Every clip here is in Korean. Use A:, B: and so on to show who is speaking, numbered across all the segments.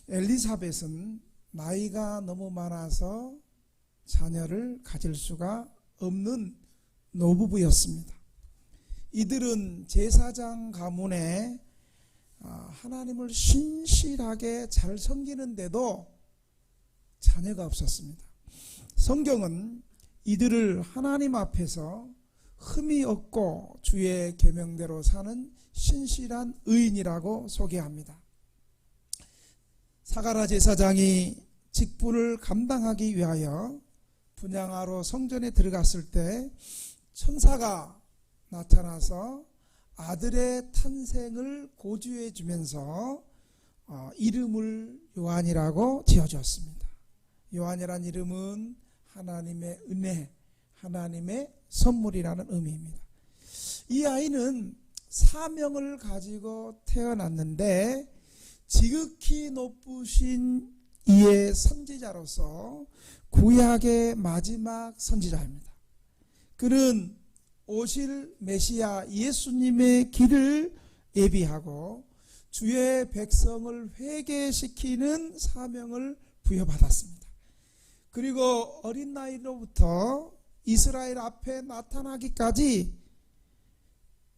A: 엘리사벳은 나이가 너무 많아서 자녀를 가질 수가 없는 노부부였습니다. 이들은 제사장 가문에 하나님을 신실하게 잘 섬기는데도 자녀가 없었습니다. 성경은 이들을 하나님 앞에서 흠이 없고 주의 계명대로 사는 신실한 의인이라고 소개합니다. 사가랴 제사장이 직분을 감당하기 위하여 분향하러 성전에 들어갔을 때 천사가 나타나서 아들의 탄생을 고지해 주면서 이름을 요한이라고 지어주었습니다. 요한이란 이름은 하나님의 은혜, 하나님의 선물이라는 의미입니다. 이 아이는 사명을 가지고 태어났는데 지극히 높으신 이의 선지자로서 구약의 마지막 선지자입니다. 그는 오실 메시아 예수님의 길을 예비하고 주의 백성을 회개시키는 사명을 부여받았습니다. 그리고 어린 나이로부터 이스라엘 앞에 나타나기까지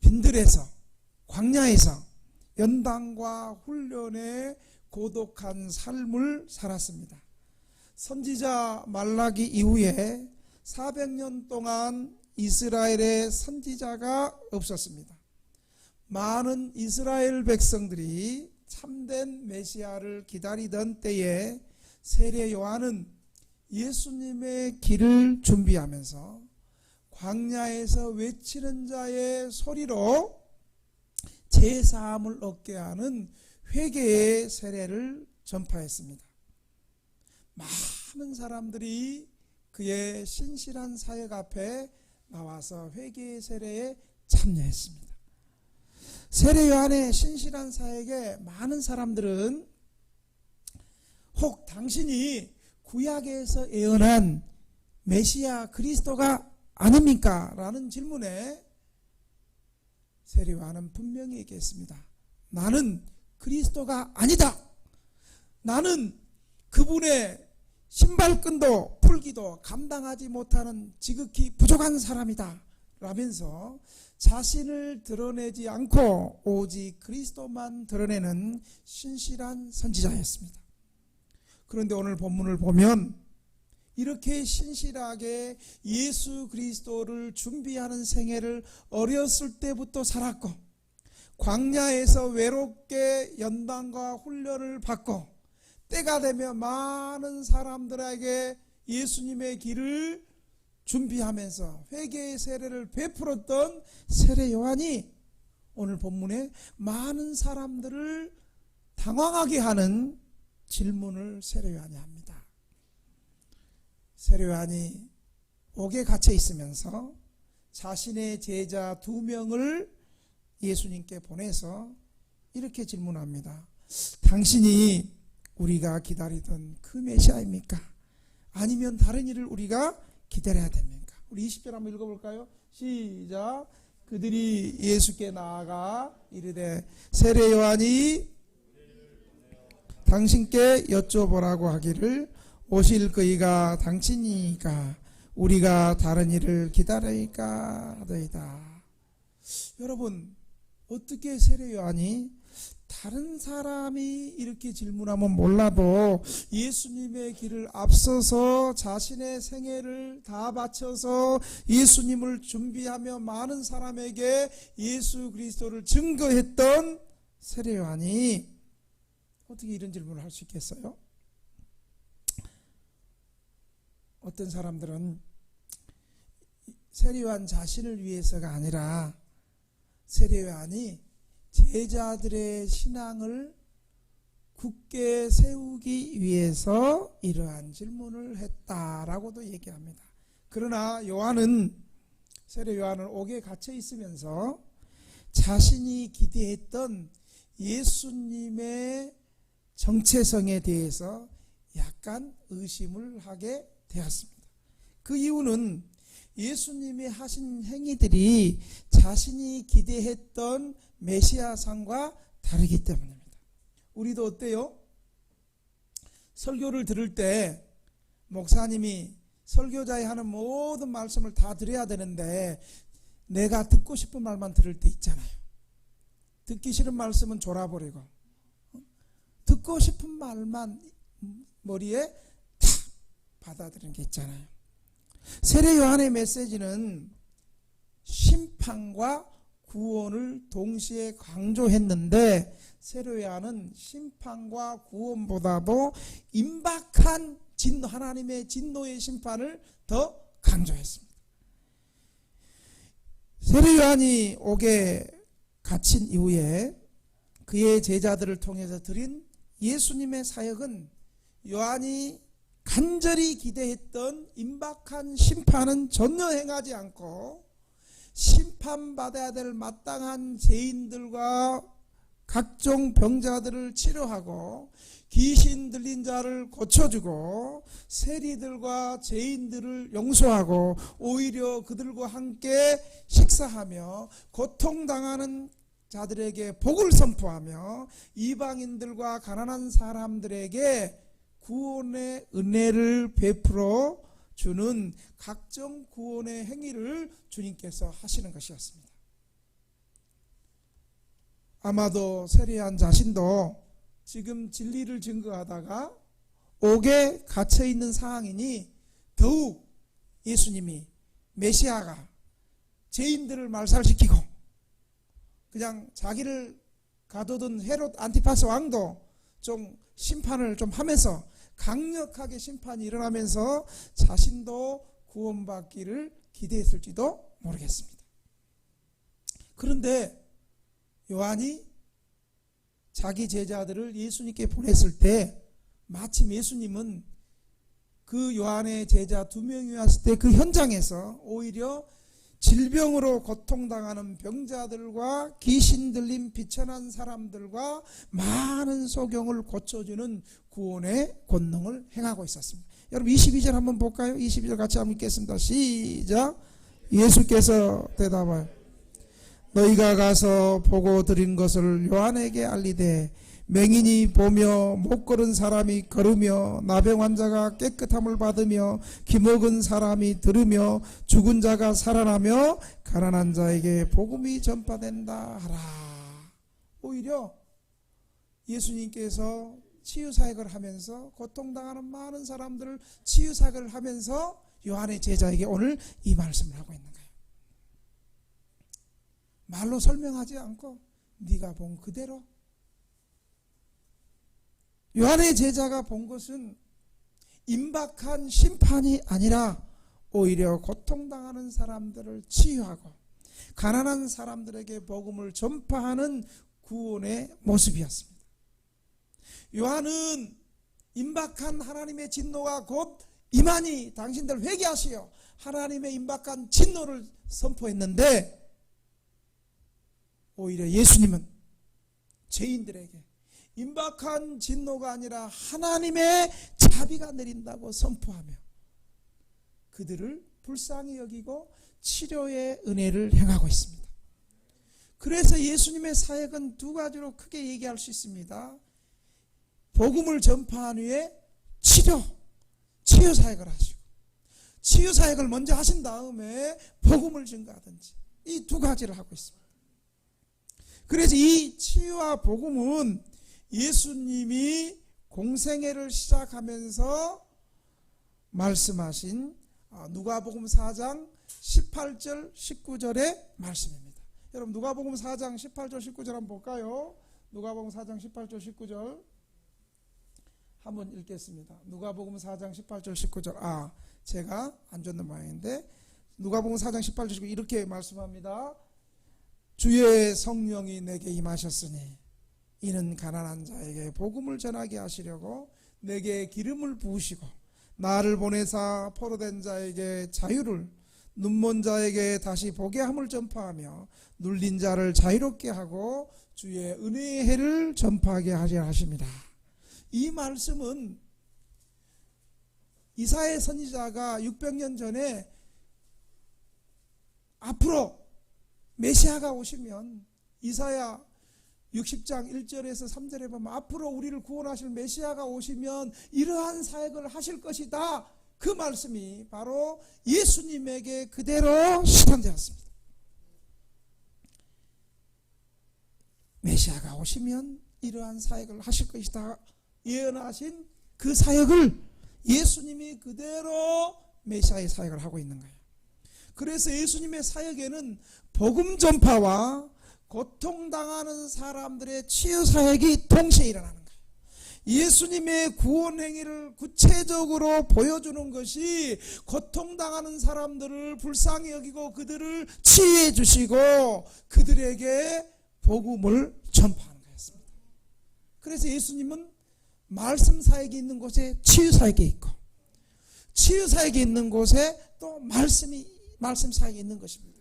A: 빈들에서 광야에서 연단과 훈련의 고독한 삶을 살았습니다. 선지자 말라기 이후에 400년 동안 이스라엘에 선지자가 없었습니다. 많은 이스라엘 백성들이 참된 메시아를 기다리던 때에 세례 요한은 예수님의 길을 준비하면서 광야에서 외치는 자의 소리로 제사함을 얻게 하는 회개의 세례를 전파했습니다. 많은 사람들이 그의 신실한 사역 앞에 나와서 회개의 세례에 참여했습니다. 세례 요한의 신실한 사역에 많은 사람들은 혹 당신이 구약에서 예언한 메시아 그리스도가 아닙니까? 라는 질문에 세례 요한은 분명히 얘기했습니다. 나는 그리스도가 아니다. 나는 그분의 신발끈도 풀기도 감당하지 못하는 지극히 부족한 사람이다 라면서 자신을 드러내지 않고 오직 그리스도만 드러내는 신실한 선지자였습니다. 그런데 오늘 본문을 보면 이렇게 신실하게 예수 그리스도를 준비하는 생애를 어렸을 때부터 살았고 광야에서 외롭게 연단과 훈련을 받고 때가 되면 많은 사람들에게 예수님의 길을 준비하면서 회개의 세례를 베풀었던 세례 요한이 오늘 본문에 많은 사람들을 당황하게 하는 질문을 세례 요한이 합니다. 세례 요한이 옥에 갇혀 있으면서 자신의 제자 2명을 예수님께 보내서 이렇게 질문합니다. 당신이 우리가 기다리던 그 메시아입니까? 아니면 다른 일을 우리가 기다려야 됩니까? 우리 20절 한번 읽어볼까요? 시작. 그들이 예수께 나아가 이르되 세례 요한이 당신께 여쭤보라고 하기를 오실 그이가 당신이니까 우리가 다른 일을 기다리까 하더이다. 여러분, 어떻게 세례 요한이 다른 사람이 이렇게 질문하면 몰라도 예수님의 길을 앞서서 자신의 생애를 다 바쳐서 예수님을 준비하며 많은 사람에게 예수 그리스도를 증거했던 세례 요한이 어떻게 이런 질문을 할 수 있겠어요? 어떤 사람들은 세례 요한 자신을 위해서가 아니라 세례 요한이 제자들의 신앙을 굳게 세우기 위해서 이러한 질문을 했다라고도 얘기합니다. 그러나 세례 요한은 옥에 갇혀 있으면서 자신이 기대했던 예수님의 정체성에 대해서 약간 의심을 하게 되었습니다. 그 이유는 예수님이 하신 행위들이 자신이 기대했던 메시아상과 다르기 때문입니다. 우리도 어때요? 설교를 들을 때 목사님이 설교자의 하는 모든 말씀을 다 드려야 되는데 내가 듣고 싶은 말만 들을 때 있잖아요. 듣기 싫은 말씀은 졸아버리고 듣고 싶은 말만 머리에 탁 받아들이는 게 있잖아요. 세례 요한의 메시지는 심판과 구원을 동시에 강조했는데 세례 요한은 심판과 구원보다도 임박한 하나님의 진노의 심판을 더 강조했습니다. 세례 요한이 옥에 갇힌 이후에 그의 제자들을 통해서 드린 예수님의 사역은 요한이 간절히 기대했던 임박한 심판은 전혀 행하지 않고 심판받아야 될 마땅한 죄인들과 각종 병자들을 치료하고 귀신 들린 자를 고쳐주고 세리들과 죄인들을 용서하고 오히려 그들과 함께 식사하며 고통당하는 자들에게 복을 선포하며 이방인들과 가난한 사람들에게 구원의 은혜를 베풀어 주는 각종 구원의 행위를 주님께서 하시는 것이었습니다. 아마도 세례 요한 자신도 지금 진리를 증거하다가 옥에 갇혀 있는 상황이니 더욱 예수님이 메시아가 죄인들을 말살시키고 그냥 자기를 가둬둔 헤롯 안티파스 왕도 좀 심판을 좀 하면서 강력하게 심판이 일어나면서 자신도 구원받기를 기대했을지도 모르겠습니다. 그런데 요한이 자기 제자들을 예수님께 보냈을 때 마침 예수님은 그 요한의 제자 2명이 왔을 때 그 현장에서 오히려 질병으로 고통당하는 병자들과 귀신 들린 비천한 사람들과 많은 소경을 고쳐주는 구원의 권능을 행하고 있었습니다. 여러분 22절 한번 볼까요? 22절 같이 한번 읽겠습니다. 시작. 예수께서 대답하여 너희가 가서 보고 들은 것을 요한에게 알리되 맹인이 보며 못 걸은 사람이 걸으며 나병 환자가 깨끗함을 받으며 기먹은 사람이 들으며 죽은 자가 살아나며 가난한 자에게 복음이 전파된다 하라. 오히려 예수님께서 치유사역을 하면서 고통당하는 많은 사람들을 치유사역을 하면서 요한의 제자에게 오늘 이 말씀을 하고 있는 거예요. 말로 설명하지 않고 네가 본 그대로. 요한의 제자가 본 것은 임박한 심판이 아니라 오히려 고통당하는 사람들을 치유하고 가난한 사람들에게 복음을 전파하는 구원의 모습이었습니다. 요한은 임박한 하나님의 진노가 곧 임하니 당신들 회개하시오 하나님의 임박한 진노를 선포했는데 오히려 예수님은 죄인들에게 임박한 진노가 아니라 하나님의 자비가 내린다고 선포하며 그들을 불쌍히 여기고 치료의 은혜를 행하고 있습니다. 그래서 예수님의 사역은 두 가지로 크게 얘기할 수 있습니다. 복음을 전파한 후에 치유 사역을 하시고 치유 사역을 먼저 하신 다음에 복음을 증거하든지 이 두 가지를 하고 있습니다. 그래서 이 치유와 복음은 예수님이 공생애를 시작하면서 말씀하신 누가복음 4장 18절 19절의 말씀입니다. 여러분 누가복음 4장 18절 19절 한번 볼까요? 누가복음 4장 18절 19절 한번 읽겠습니다. 누가복음 4장 18절 19절 제가 안 줬는 모양인데 누가복음 4장 18절 19절 이렇게 말씀합니다. 주의 성령이 내게 임하셨으니 이는 가난한 자에게 복음을 전하게 하시려고 내게 기름을 부으시고 나를 보내사 포로된 자에게 자유를 눈먼 자에게 다시 보게 함을 전파하며 눌린 자를 자유롭게 하고 주의 은혜의 해를 전파하게 하려 하십니다. 이 말씀은 이사야 선지자가 600년 전에 앞으로 메시아가 오시면 이사야 60장 1절에서 3절에 보면 앞으로 우리를 구원하실 메시아가 오시면 이러한 사역을 하실 것이다. 그 말씀이 바로 예수님에게 그대로 실현되었습니다. 메시아가 오시면 이러한 사역을 하실 것이다 예언하신 그 사역을 예수님이 그대로 메시아의 사역을 하고 있는 거예요. 그래서 예수님의 사역에는 복음 전파와 고통당하는 사람들의 치유 사역이 동시에 일어나는 거예요. 예수님의 구원 행위를 구체적으로 보여주는 것이 고통당하는 사람들을 불쌍히 여기고 그들을 치유해 주시고 그들에게 복음을 전파하는 거였습니다. 그래서 예수님은 말씀 사역이 있는 곳에 치유 사역이 있고 치유 사역이 있는 곳에 또 말씀 사역이 있는 것입니다.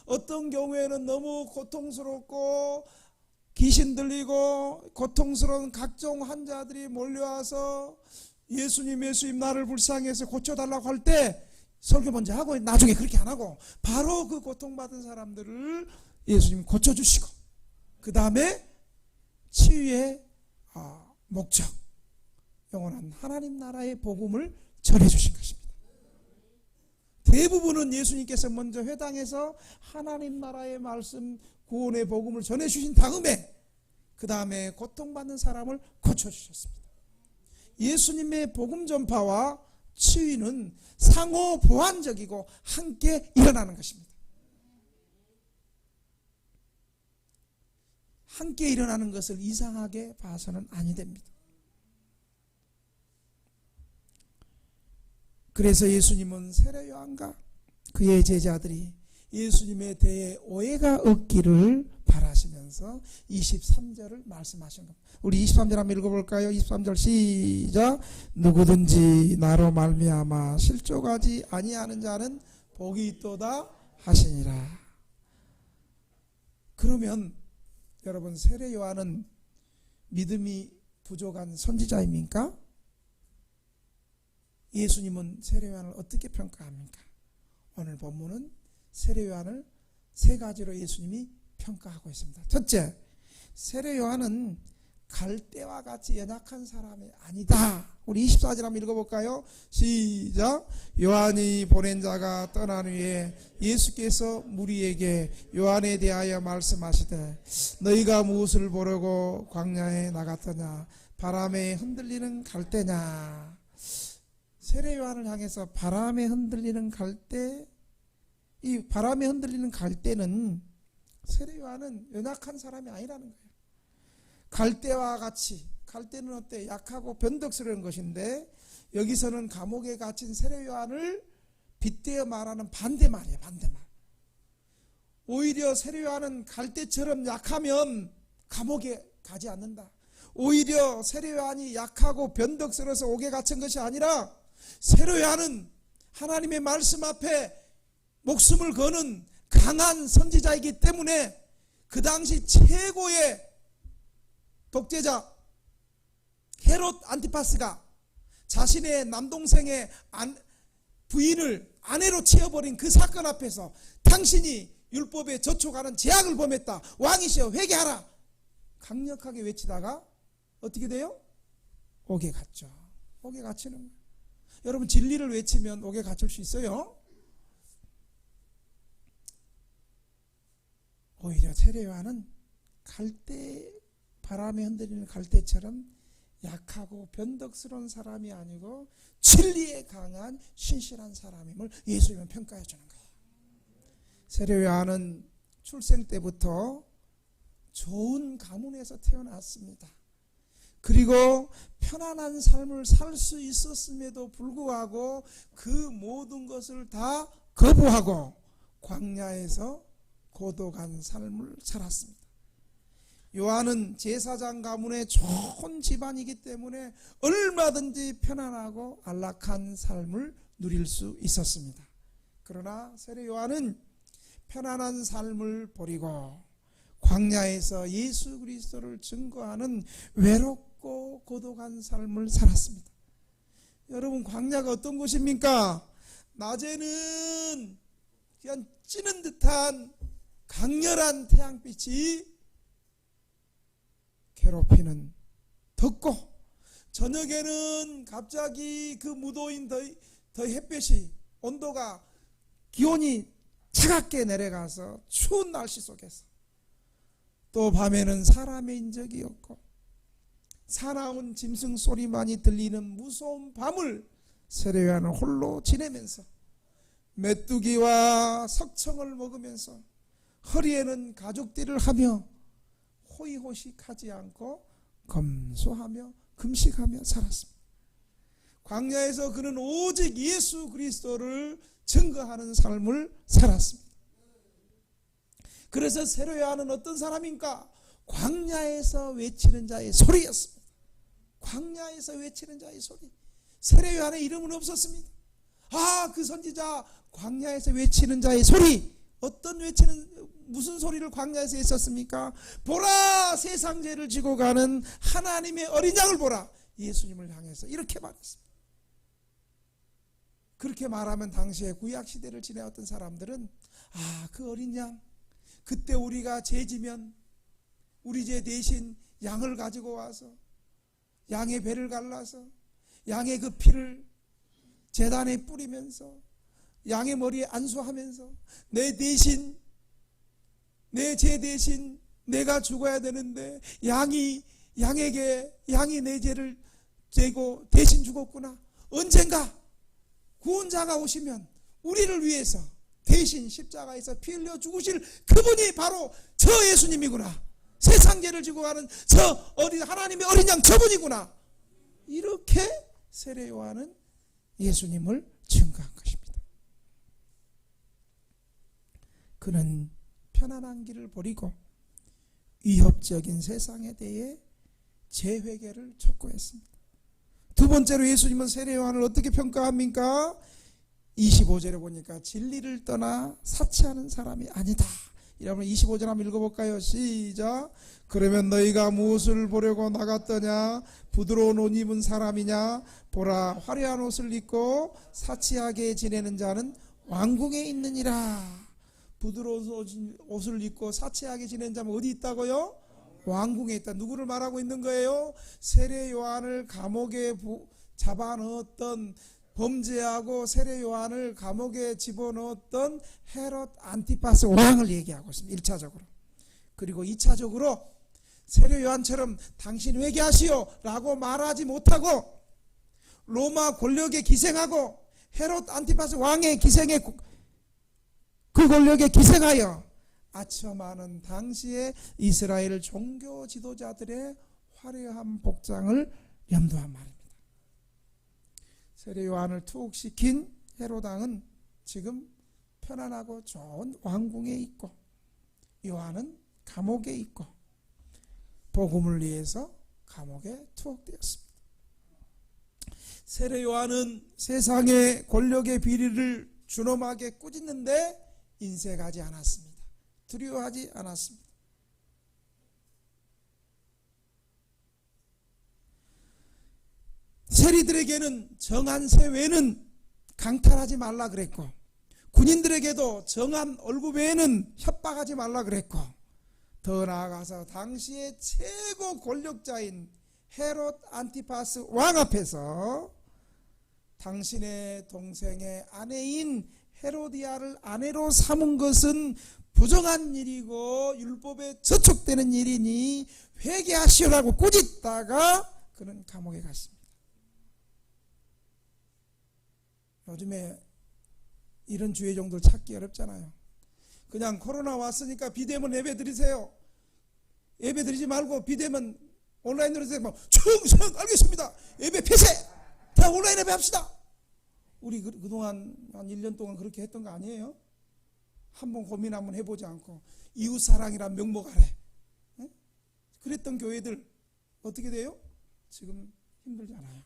A: 어떤 경우에는 너무 고통스럽고 귀신 들리고 고통스러운 각종 환자들이 몰려와서 예수님 나를 불쌍해서 고쳐달라고 할 때 설교 먼저 하고 나중에 그렇게 안 하고 바로 그 고통받은 사람들을 예수님 고쳐주시고 그 다음에 치유의 목적 영원한 하나님 나라의 복음을 전해주신 것입니다. 대부분은 예수님께서 먼저 회당에서 하나님 나라의 말씀 구원의 복음을 전해주신 다음에 그 다음에 고통받는 사람을 고쳐주셨습니다. 예수님의 복음 전파와 치유는 상호 보완적이고 함께 일어나는 것입니다. 함께 일어나는 것을 이상하게 봐서는 아니 됩니다. 그래서 예수님은 세례 요한과 그의 제자들이 예수님에 대해 오해가 없기를 바라시면서 23절을 말씀하신 겁니다. 우리 23절 한번 읽어볼까요? 23절 시작. 누구든지 나로 말미암아 실족하지 아니하는 자는 복이 있도다 하시니라. 그러면 여러분 세례 요한은 믿음이 부족한 선지자입니까? 예수님은 세례 요한을 어떻게 평가합니까? 오늘 본문은 세례 요한을 세 가지로 예수님이 평가하고 있습니다. 첫째, 세례 요한은 갈대와 같이 연약한 사람이 아니다. 우리 24절 한번 읽어볼까요? 시작. 요한이 보낸 자가 떠난 후에 예수께서 무리에게 요한에 대하여 말씀하시되 너희가 무엇을 보려고 광야에 나갔더냐? 바람에 흔들리는 갈대냐? 세례 요한을 향해서 바람에 흔들리는 갈대, 이 바람에 흔들리는 갈대는 세례 요한은 연약한 사람이 아니라는 거예요. 갈대와 같이, 갈대는 어때? 약하고 변덕스러운 것인데 여기서는 감옥에 갇힌 세례 요한을 빗대어 말하는 반대말이에요. 반대말. 오히려 세례 요한은 갈대처럼 약하면 감옥에 가지 않는다. 오히려 세례 요한이 약하고 변덕스러워서 옥에 갇힌 것이 아니라 세례 요한은 하나님의 말씀 앞에 목숨을 거는 강한 선지자이기 때문에 그 당시 최고의 독재자 헤롯 안티파스가 자신의 남동생의 부인을 아내로 채워버린 그 사건 앞에서 당신이 율법에 저촉하는 제약을 범했다. 왕이시여 회개하라. 강력하게 외치다가 어떻게 돼요? 옥에 갇죠. 옥에 갇히는 거예요. 여러분 진리를 외치면 옥에 갇힐 수 있어요? 오히려 세례 요한은 갈대, 바람에 흔들리는 갈대처럼 약하고 변덕스러운 사람이 아니고 진리에 강한 신실한 사람임을 예수님은 평가해 주는 거예요. 세례 요한은 출생 때부터 좋은 가문에서 태어났습니다. 그리고 편안한 삶을 살 수 있었음에도 불구하고 그 모든 것을 다 거부하고 광야에서 고독한 삶을 살았습니다. 요한은 제사장 가문의 좋은 집안이기 때문에 얼마든지 편안하고 안락한 삶을 누릴 수 있었습니다. 그러나 세례 요한은 편안한 삶을 버리고 광야에서 예수 그리스도를 증거하는 외롭고 고독한 삶을 살았습니다. 여러분 광야가 어떤 곳입니까? 낮에는 그냥 찌는 듯한 강렬한 태양빛이 괴롭히는 덥고, 저녁에는 갑자기 그 무도인 더 햇볕이, 온도가, 기온이 차갑게 내려가서 추운 날씨 속에서, 또 밤에는 사람의 인적이 없고 사나운 짐승 소리만이 들리는 무서운 밤을 세례요한은 홀로 지내면서 메뚜기와 석청을 먹으면서 허리에는 가죽띠를 하며 호의호식하지 않고 검소하며 금식하며 살았습니다. 광야에서 그는 오직 예수 그리스도를 증거하는 삶을 살았습니다. 그래서 세례요한은 어떤 사람인가? 광야에서 외치는 자의 소리였습니다. 광야에서 외치는 자의 소리. 세례요한의 이름은 없었습니다. 그 선지자, 광야에서 외치는 자의 소리. 무슨 소리를 광야에서 했었습니까? 보라, 세상 죄를 지고 가는 하나님의 어린 양을 보라. 예수님을 향해서 이렇게 말했습니다. 그렇게 말하면 당시에 구약시대를 지내왔던 사람들은 그 어린 양, 그때 우리가 죄지면 우리 죄 대신 양을 가지고 와서 양의 배를 갈라서 양의 그 피를 제단에 뿌리면서 양의 머리에 안수하면서 내 대신, 내 죄 대신 내가 죽어야 되는데 양이 내 죄를 재고 대신 죽었구나. 언젠가 구원자가 오시면 우리를 위해서 대신 십자가에서 피 흘려 죽으실 그분이 바로 저 예수님이구나. 세상 죄를 지고 가는 저 하나님의 어린 양 저분이구나. 이렇게 세례 요한은 예수님을 증거한 것입니다. 그는 편안한 길을 버리고 위협적인 세상에 대해 재회개를 촉구했습니다. 두 번째로 예수님은 세례 요한을 어떻게 평가합니까? 25절에 보니까 진리를 떠나 사치하는 사람이 아니다. 여러분 25절 한번 읽어볼까요? 시작. 그러면 너희가 무엇을 보려고 나갔더냐? 부드러운 옷 입은 사람이냐? 보라, 화려한 옷을 입고 사치하게 지내는 자는 왕궁에 있느니라. 부드러운 옷을 입고 사치하게 지내는 자는 어디 있다고요? 왕궁에 있다. 누구를 말하고 있는 거예요? 세례 요한을 감옥에 잡아넣었던, 범죄하고 세례 요한을 감옥에 집어넣었던 헤롯 안티파스 왕을 얘기하고 있습니다. 1차적으로. 그리고 2차적으로 세례 요한처럼 당신 회개하시오 라고 말하지 못하고 로마 권력에 기생하고 헤롯 안티파스 왕의 기생에, 그 권력에 기생하여 아첨하는 당시의 이스라엘 종교 지도자들의 화려한 복장을 염두한 말입니다. 세례 요한을 투옥시킨 헤롯 왕은 지금 편안하고 좋은 왕궁에 있고 요한은 감옥에 있고 복음을 위해서 감옥에 투옥되었습니다. 세례 요한은 세상의 권력의 비리를 준엄하게 꾸짖는데 인색하지 않았습니다. 두려워하지 않았습니다. 세리들에게는 정한 새 외에는 강탈하지 말라 그랬고 군인들에게도 정한 월급 외에는 협박하지 말라 그랬고 더 나아가서 당시의 최고 권력자인 헤롯 안티파스 왕 앞에서 당신의 동생의 아내인 헤로디아를 아내로 삼은 것은 부정한 일이고 율법에 저촉되는 일이니 회개하시오라고 꾸짖다가 그는 감옥에 갔습니다. 요즘에 이런 주의 종들 찾기 어렵잖아요. 그냥 코로나 왔으니까 비대면 예배 드리세요. 예배 드리지 말고 비대면 온라인으로 해서 충성 알겠습니다. 예배 폐쇄. 다 온라인 예배 합시다. 우리 그동안 한 1년 동안 그렇게 했던 거 아니에요? 한번 고민 한번 해보지 않고 이웃사랑이란 명목 아래 그랬던 교회들 어떻게 돼요? 지금 힘들잖아요.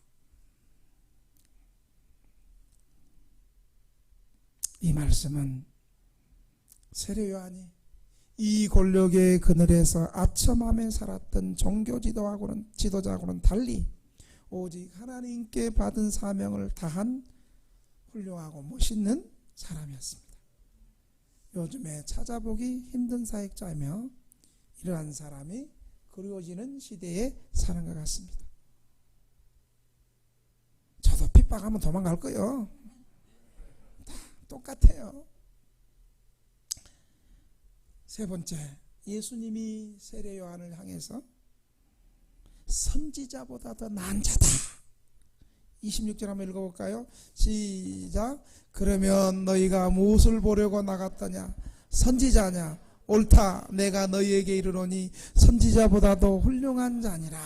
A: 이 말씀은 세례 요한이 이 권력의 그늘에서 아첨하며 살았던 종교 지도자하고는 달리 오직 하나님께 받은 사명을 다한 훌륭하고 멋있는 사람이었습니다. 요즘에 찾아보기 힘든 사역자이며 이러한 사람이 그리워지는 시대에 사는 것 같습니다. 저도 핍박하면 도망갈 거예요. 다 똑같아요. 세 번째, 예수님이 세례 요한을 향해서 선지자보다 더 나은 자다. 26절 한번 읽어볼까요? 시작. 그러면 너희가 무엇을 보려고 나갔더냐? 선지자냐? 옳다. 내가 너희에게 이르노니 선지자보다도 훌륭한 자니라.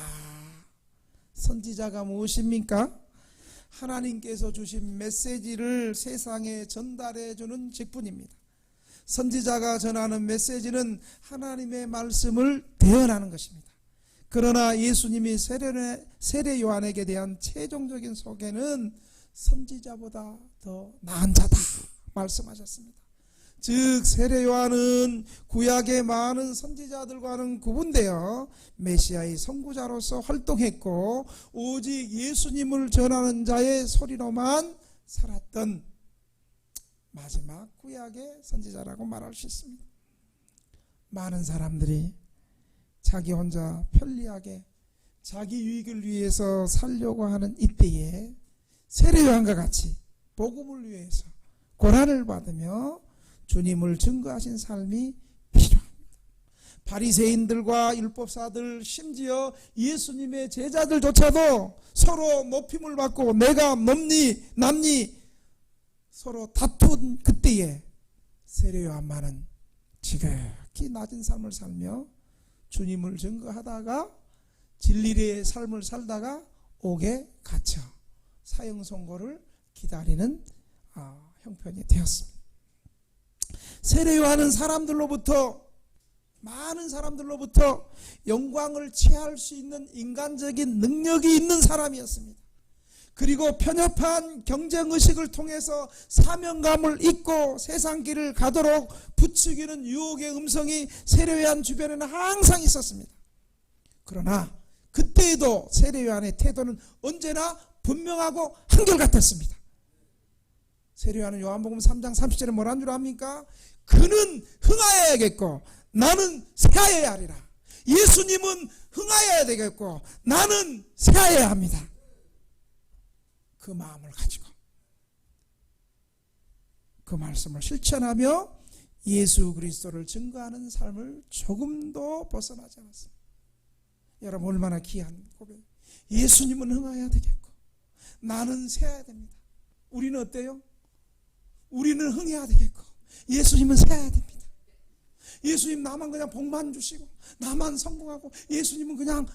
A: 선지자가 무엇입니까? 하나님께서 주신 메시지를 세상에 전달해 주는 직분입니다. 선지자가 전하는 메시지는 하나님의 말씀을 대언하는 것입니다. 그러나 예수님이 세례 요한에게 대한 최종적인 소개는 선지자보다 더 나은 자다 말씀하셨습니다. 즉 세례 요한은 구약의 많은 선지자들과는 구분되어 메시아의 선구자로서 활동했고 오직 예수님을 전하는 자의 소리로만 살았던 마지막 구약의 선지자라고 말할 수 있습니다. 많은 사람들이 자기 혼자 편리하게 자기 유익을 위해서 살려고 하는 이때에 세례 요한과 같이 복음을 위해서 고난을 받으며 주님을 증거하신 삶이 필요합니다. 바리새인들과 율법사들 심지어 예수님의 제자들조차도 서로 높임을 받고 내가 넘니 남니 서로 다툰 그때에 세례 요한만은 지극히 낮은 삶을 살며 주님을 증거하다가 진리의 삶을 살다가 옥에 갇혀 사형 선고를 기다리는 형편이 되었습니다. 세례 요한은 많은 사람들로부터 영광을 취할 수 있는 인간적인 능력이 있는 사람이었습니다. 그리고 편협한 경쟁의식을 통해서 사명감을 잊고 세상 길을 가도록 부추기는 유혹의 음성이 세례 요한 주변에는 항상 있었습니다. 그러나 그때에도 세례 요한의 태도는 언제나 분명하고 한결같았습니다. 세례 요한은 요한복음 3장 30절에 뭐라는 줄 압니까? 그는 흥하여야겠고 나는 쇠하여야 하리라. 예수님은 흥하여야 되겠고 나는 쇠하여야 합니다. 그 마음을 가지고 그 말씀을 실천하며 예수 그리스도를 증거하는 삶을 조금도 벗어나지 않았습니다. 여러분 얼마나 귀한 고백. 예수님은 흥하여야 되겠고 나는 쇠해야 됩니다. 우리는 어때요? 우리는 흥해야 되겠고 예수님은 쇠해야 됩니다. 예수님 나만 그냥 복만 주시고 나만 성공하고 예수님은 그냥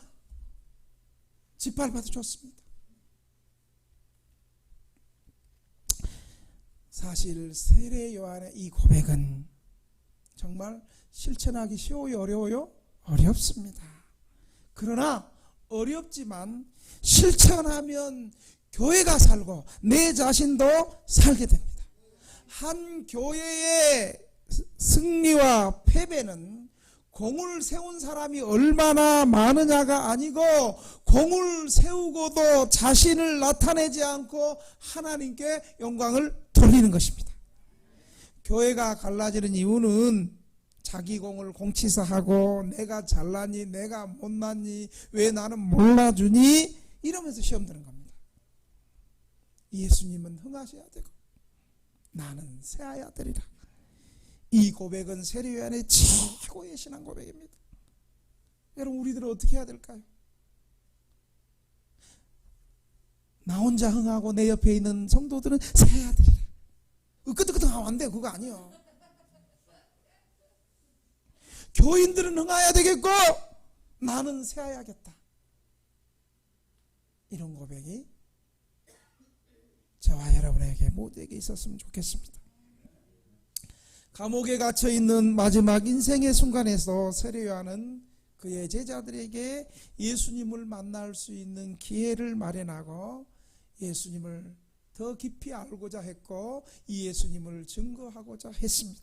A: 짓밟아도 좋습니다. 사실 세례 요한의 이 고백은 정말 실천하기 쉬워요? 어려워요? 어렵습니다. 그러나 어렵지만 실천하면 교회가 살고 내 자신도 살게 됩니다. 한 교회의 승리와 패배는 공을 세운 사람이 얼마나 많으냐가 아니고 공을 세우고도 자신을 나타내지 않고 하나님께 영광을 돌리는 것입니다. 교회가 갈라지는 이유는 자기 공을 공치사하고 내가 잘나니 내가 못났니 왜 나는 몰라주니 이러면서 시험 드는 겁니다. 예수님은 흥하셔야 되고 나는 쇠하여야 되리라. 이 고백은 세례 요한의 최고의 신앙 고백입니다. 여러분 우리들은 어떻게 해야 될까요? 나 혼자 흥하고 내 옆에 있는 성도들은 쇠해야 되리라. 끄떡끄떡하면 안 돼. 그거 아니요. 교인들은 흥하여야 되겠고 나는 쇠해야겠다. 이런 고백이 저와 여러분에게 모두에게 있었으면 좋겠습니다. 감옥에 갇혀있는 마지막 인생의 순간에서 세례 요한은 그의 제자들에게 예수님을 만날 수 있는 기회를 마련하고 예수님을 더 깊이 알고자 했고 이 예수님을 증거하고자 했습니다.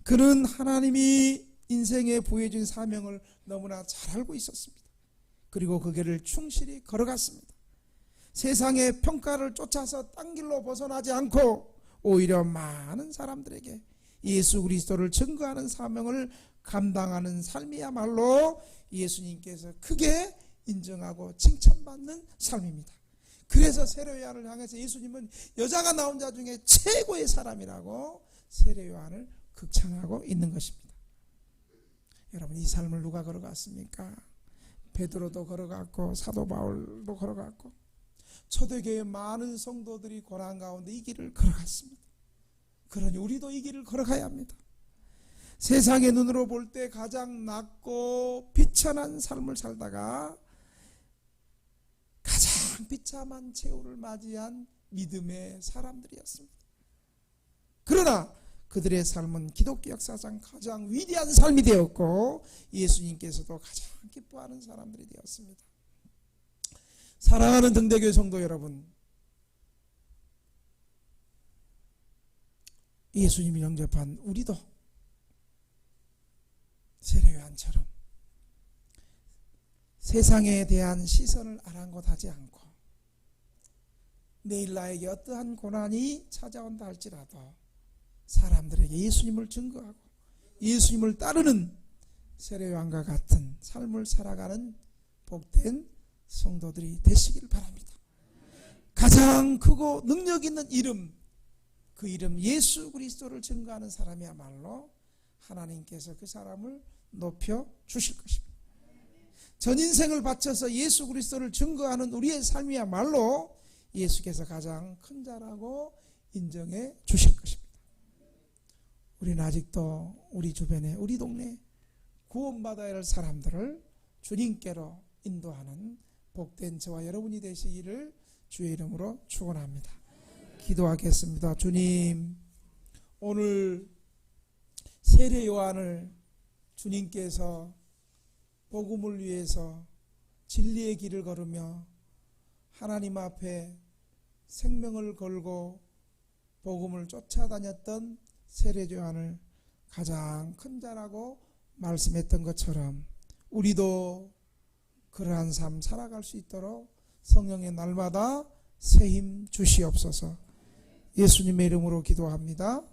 A: 그는 하나님이 인생에 부여준 사명을 너무나 잘 알고 있었습니다. 그리고 그 길을 충실히 걸어갔습니다. 세상의 평가를 쫓아서 딴 길로 벗어나지 않고 오히려 많은 사람들에게 예수 그리스도를 증거하는 사명을 감당하는 삶이야말로 예수님께서 크게 인정하고 칭찬받는 삶입니다. 그래서 세례요한을 향해서 예수님은 여자가 나온 자 중에 최고의 사람이라고 세례요한을 극찬하고 있는 것입니다. 여러분, 이 삶을 누가 걸어갔습니까? 베드로도 걸어갔고 사도 바울도 걸어갔고 초대교회 많은 성도들이 고난 가운데 이 길을 걸어갔습니다. 그러니 우리도 이 길을 걸어가야 합니다. 세상의 눈으로 볼 때 가장 낮고 비천한 삶을 살다가 가장 비참한 최후를 맞이한 믿음의 사람들이었습니다. 그러나 그들의 삶은 기독교 역사상 가장 위대한 삶이 되었고 예수님께서도 가장 기뻐하는 사람들이 되었습니다. 사랑하는 등대교회 성도 여러분, 예수님이 영접한 우리도 세례요한처럼 세상에 대한 시선을 아랑곳하지 않고 내일 나에게 어떠한 고난이 찾아온다 할지라도 사람들에게 예수님을 증거하고 예수님을 따르는 세례요한과 같은 삶을 살아가는 복된 성도들이 되시길 바랍니다. 가장 크고 능력 있는 이름, 그 이름 예수 그리스도를 증거하는 사람이야말로 하나님께서 그 사람을 높여 주실 것입니다. 전 인생을 바쳐서 예수 그리스도를 증거하는 우리의 삶이야말로 예수께서 가장 큰 자라고 인정해 주실 것입니다. 우리는 아직도 우리 주변에 우리 동네에 구원받아야 할 사람들을 주님께로 인도하는 복된 저와 여러분이 되시기를 주의 이름으로 축원합니다. 기도하겠습니다. 주님, 오늘 세례 요한을 주님께서 복음을 위해서 진리의 길을 걸으며 하나님 앞에 생명을 걸고 복음을 쫓아다녔던 세례 요한을 가장 큰 자라고 말씀했던 것처럼 우리도 그러한 삶 살아갈 수 있도록 성령의 날마다 새 힘 주시옵소서. 예수님의 이름으로 기도합니다.